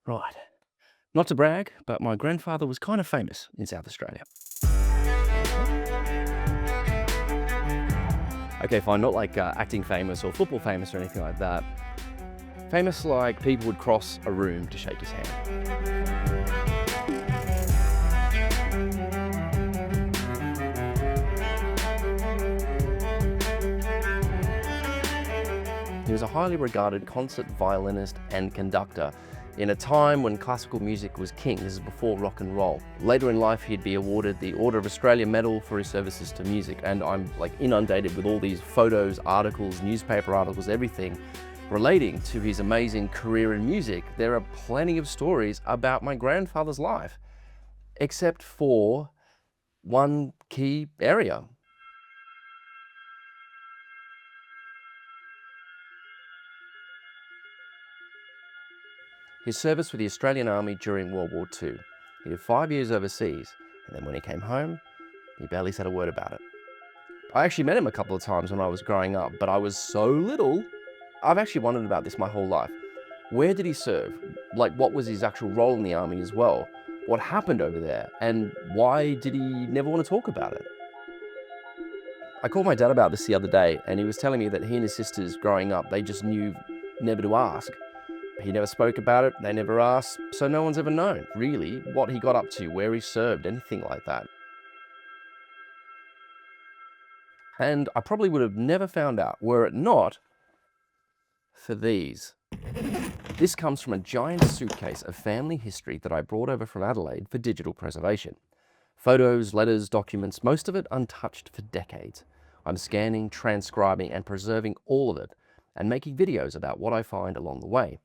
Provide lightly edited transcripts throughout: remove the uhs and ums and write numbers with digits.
Right. Not to brag, but my grandfather was kind of famous in South Australia. Okay, fine, not like acting famous or football famous or anything like that. Famous like people would cross a room to shake his hand. He was a highly regarded concert violinist and conductor in a time when classical music was king. This is before rock and roll. Later in life, he'd be awarded the Order of Australia Medal for his services to music. And I'm like inundated with all these photos, articles, newspaper articles, everything relating to his amazing career in music. There are plenty of stories about my grandfather's life, except for one key area. His service with the Australian Army during World War II. He did 5 years overseas, and then when he came home, he barely said a word about it. I actually met him a couple of times when I was growing up, but I was so little. I've actually wondered about this my whole life. Where did he serve? Like, what was his actual role in the army as well? What happened over there? And why did he never want to talk about it? I called my dad about this the other day, and he was telling me that he and his sisters growing up, they just knew never to ask. He never spoke about it, they never asked, so no one's ever known, really, what he got up to, where he served, anything like that. And I probably would have never found out were it not for these. This comes from a giant suitcase of family history that I brought over from Adelaide for digital preservation. Photos, letters, documents, most of it untouched for decades. I'm scanning, transcribing, and preserving all of it, and making videos about what I find along the way.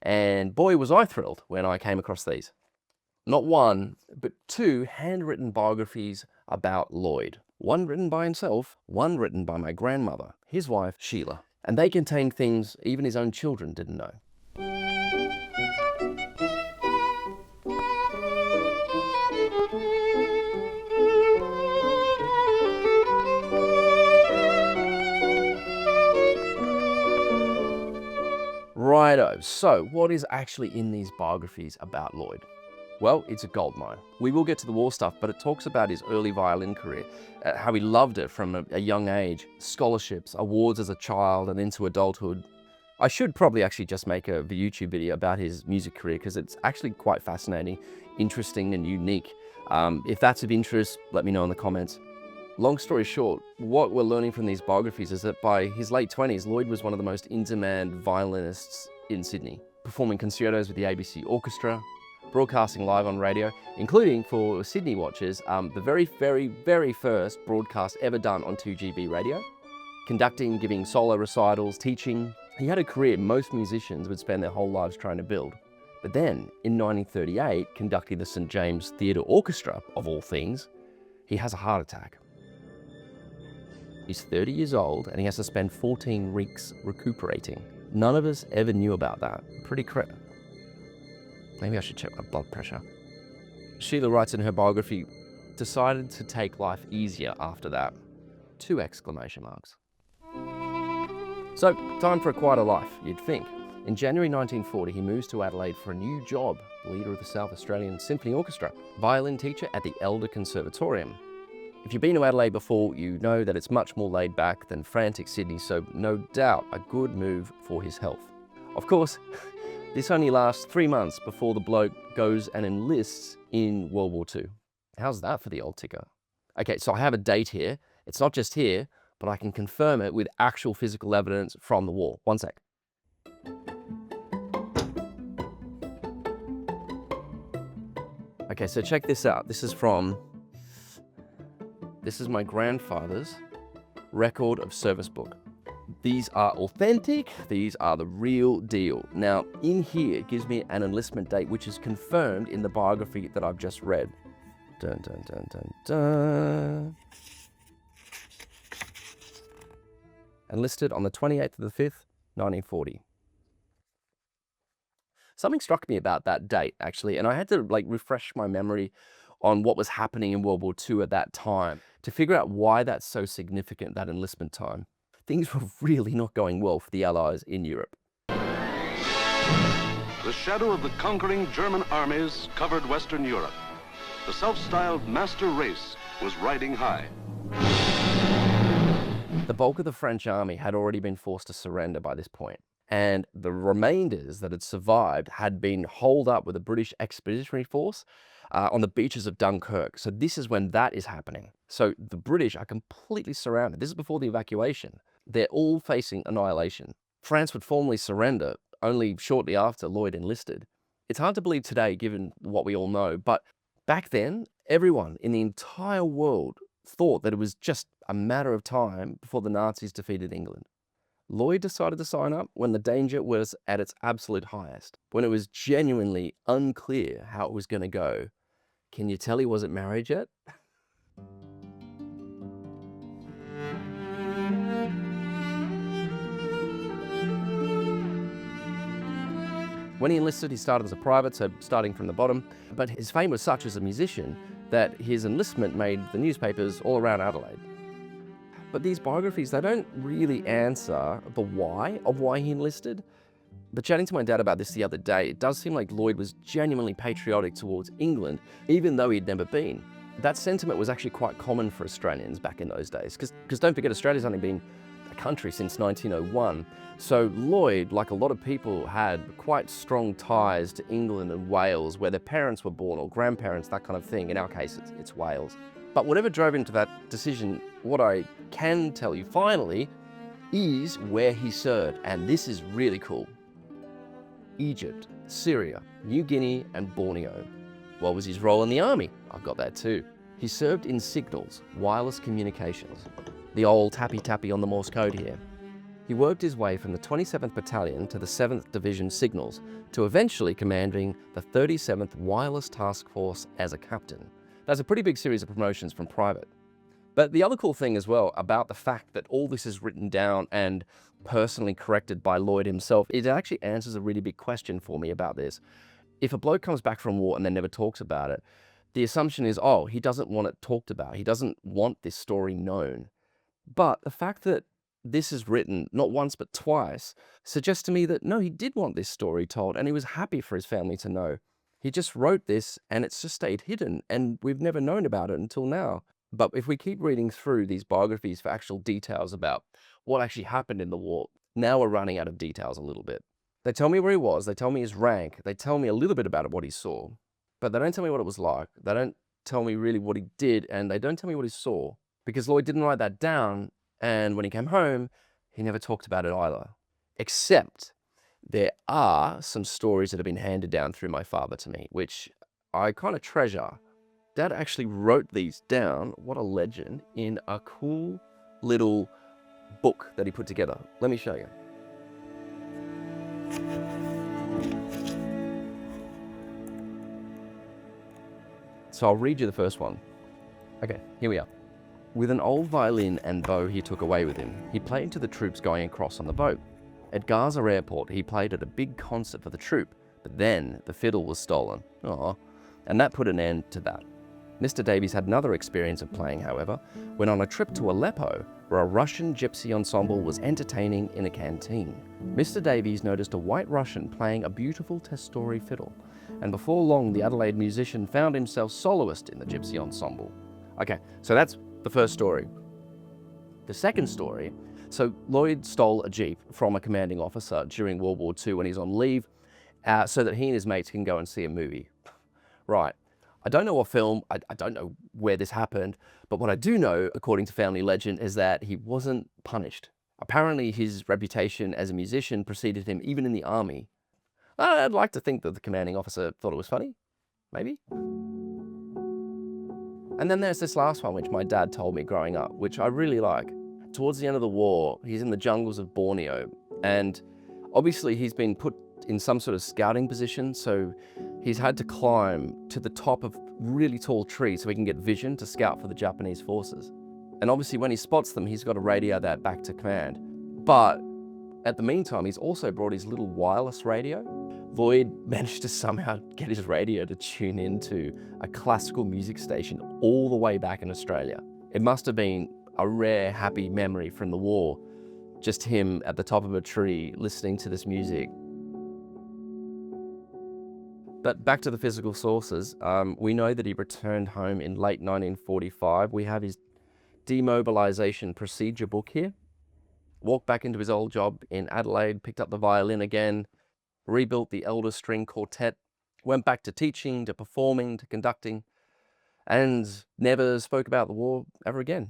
And boy, was I thrilled when I came across these. Not one, but two handwritten biographies about Lloyd. One written by himself, one written by my grandmother, his wife, Sheila. And they contained things even his own children didn't know. Righto, so what is actually in these biographies about Lloyd? Well, it's a goldmine. We will get to the war stuff, but it talks about his early violin career, how he loved it from a young age, scholarships, awards as a child and into adulthood. I should probably actually just make a YouTube video about his music career because it's actually quite fascinating, interesting and unique. If that's of interest, let me know in the comments. Long story short, what we're learning from these biographies is that by his late 20s, Lloyd was one of the most in-demand violinists in Sydney, performing concertos with the ABC Orchestra, broadcasting live on radio, including for Sydney watchers, the very first broadcast ever done on 2GB radio, conducting, giving solo recitals, teaching. He had a career most musicians would spend their whole lives trying to build. But then, in 1938, conducting the St James Theatre Orchestra, of all things, he has a heart attack. He's 30 years old and he has to spend 14 weeks recuperating. None of us ever knew about that. Pretty Maybe I should check my blood pressure. Sheila writes in her biography, decided to take life easier after that. 2 exclamation marks. So, time for quite a life, you'd think. In January 1940, he moves to Adelaide for a new job, leader of the South Australian Symphony Orchestra, violin teacher at the Elder Conservatorium. If you've been to Adelaide before, you know that it's much more laid back than frantic Sydney, so no doubt a good move for his health. Of course, this only lasts 3 months before the bloke goes and enlists in World War II. How's that for the old ticker? Okay, so I have a date here. It's not just here, but I can confirm it with actual physical evidence from the war. One sec. Okay, so check this out. This is my grandfather's record of service book. These are authentic, these are the real deal. Now, in here, it gives me an enlistment date, which is confirmed in the biography that I've just read. Dun, dun, dun, dun, dun. Enlisted on the 28th of the 5th, 1940. Something struck me about that date, actually, and I had to refresh my memory on what was happening in World War II at that time to figure out why that's so significant, that enlistment time. Things were really not going well for the Allies in Europe. The shadow of the conquering German armies covered Western Europe. The self-styled master race was riding high. The bulk of the French army had already been forced to surrender by this point, and the remainders that had survived had been holed up with a British expeditionary force on the beaches of Dunkirk. So this is when that is happening. So the British are completely surrounded. This is before the evacuation. They're all facing annihilation. France would formally surrender only shortly after Lloyd enlisted. It's hard to believe today, given what we all know, but back then, everyone in the entire world thought that it was just a matter of time before the Nazis defeated England. Lloyd decided to sign up when the danger was at its absolute highest, when it was genuinely unclear how it was going to go. Can you tell he wasn't married yet? When he enlisted, he started as a private, so starting from the bottom, but his fame was such as a musician that his enlistment made the newspapers all around Adelaide. But these biographies, they don't really answer the why of why he enlisted. But chatting to my dad about this the other day, it does seem like Lloyd was genuinely patriotic towards England, even though he'd never been. That sentiment was actually quite common for Australians back in those days, because don't forget, Australia's only been a country since 1901. So Lloyd, like a lot of people, had quite strong ties to England and Wales, where their parents were born, or grandparents, that kind of thing. In our case, it's Wales. But whatever drove him to that decision, what I can tell you finally is where he served, and this is really cool. Egypt, Syria, New Guinea, and Borneo. What was his role in the army? I've got that too. He served in signals, wireless communications. The old tappy-tappy on the Morse code here. He worked his way from the 27th Battalion to the 7th Division Signals, to eventually commanding the 37th Wireless Task Force as a captain. That's a pretty big series of promotions from private. But the other cool thing as well about the fact that all this is written down and personally corrected by Lloyd himself, it actually answers a really big question for me about this. If a bloke comes back from war and then never talks about it, the assumption is, oh, he doesn't want it talked about. He doesn't want this story known. But the fact that this is written not once but twice suggests to me that no, he did want this story told, and he was happy for his family to know. He just wrote this and it's just stayed hidden, and we've never known about it until now. But if we keep reading through these biographies for actual details about what actually happened in the war, now we're running out of details a little bit. They tell me where he was, they tell me his rank, they tell me a little bit about what he saw, but they don't tell me what it was like. They don't tell me really what he did, and they don't tell me what he saw, because Lloyd didn't write that down, and when he came home, he never talked about it either. Except there are some stories that have been handed down through my father to me, which I kind of treasure. Dad actually wrote these down, what a legend, in a cool little book that he put together. Let me show you. So I'll read you the first one. Okay, here we are. With an old violin and bow he took away with him, he played to the troops going across on the boat. At Gaza Airport, he played at a big concert for the troop, but then the fiddle was stolen. Aww. And that put an end to that. Mr. Davies had another experience of playing, however, when on a trip to Aleppo, where a Russian gypsy ensemble was entertaining in a canteen. Mr. Davies noticed a white Russian playing a beautiful Testori fiddle, and before long the Adelaide musician found himself soloist in the gypsy ensemble. Okay, so that's the first story. The second story, so Lloyd stole a Jeep from a commanding officer during World War II when he's on leave, so that he and his mates can go and see a movie. Right. I don't know what film, I don't know where this happened, but what I do know, according to family legend, is that he wasn't punished. Apparently his reputation as a musician preceded him even in the army. I'd like to think that the commanding officer thought it was funny, maybe. And then there's this last one, which my dad told me growing up, which I really like. Towards the end of the war, he's in the jungles of Borneo, and obviously he's been put in some sort of scouting position, so he's had to climb to the top of really tall trees so he can get vision to scout for the Japanese forces. And obviously when he spots them, he's got to radio that back to command. But at the meantime, he's also brought his little wireless radio. Lloyd managed to somehow get his radio to tune into a classical music station all the way back in Australia. It must have been a rare, happy memory from the war, just him at the top of a tree listening to this music. But back to the physical sources, we know that he returned home in late 1945. We have his demobilization procedure book here. Walked back into his old job in Adelaide, picked up the violin again, rebuilt the elder string quartet, went back to teaching, to performing, to conducting, and never spoke about the war ever again.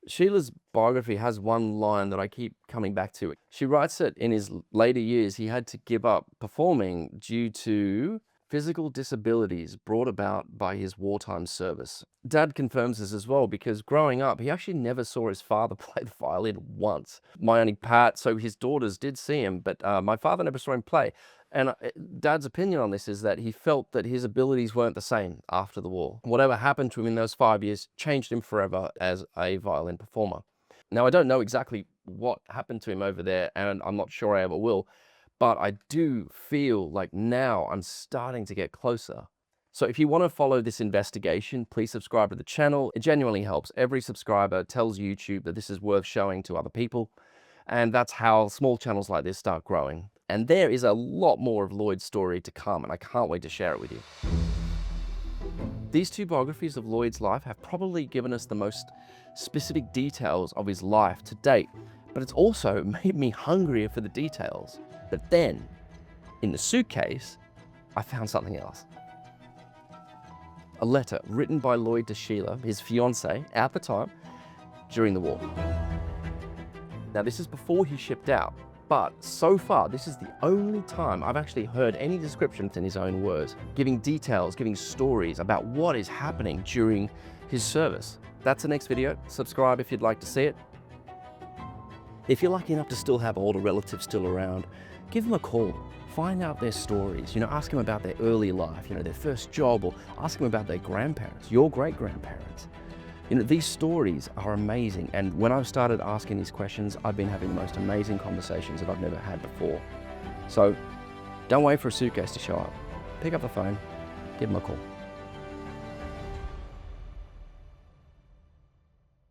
Sheila's biography has one line that I keep coming back to. She writes that in his later years, he had to give up performing due to physical disabilities brought about by his wartime service. Dad confirms this as well, because growing up, he actually never saw his father play the violin once. My only Pat, so his daughters did see him, but my father never saw him play. And Dad's opinion on this is that he felt that his abilities weren't the same after the war. Whatever happened to him in those 5 years changed him forever as a violin performer. Now, I don't know exactly what happened to him over there, and I'm not sure I ever will, but I do feel like now I'm starting to get closer. So if you want to follow this investigation, please subscribe to the channel. It genuinely helps. Every subscriber tells YouTube that this is worth showing to other people, and that's how small channels like this start growing. And there is a lot more of Lloyd's story to come, and I can't wait to share it with you. These two biographies of Lloyd's life have probably given us the most specific details of his life to date, but it's also made me hungrier for the details. But then, in the suitcase, I found something else. A letter written by Lloyd to Sheila, his fiancée, at the time, during the war. Now, this is before he shipped out. But so far, this is the only time I've actually heard any description in his own words, giving details, giving stories about what is happening during his service. That's the next video. Subscribe if you'd like to see it. If you're lucky enough to still have older relatives still around, give them a call. Find out their stories. Ask them about their early life, their first job, or ask them about their grandparents, your great-grandparents. These stories are amazing, and when I've started asking these questions, I've been having the most amazing conversations that I've never had before. So don't wait for a suitcase to show up. Pick up the phone, give them a call.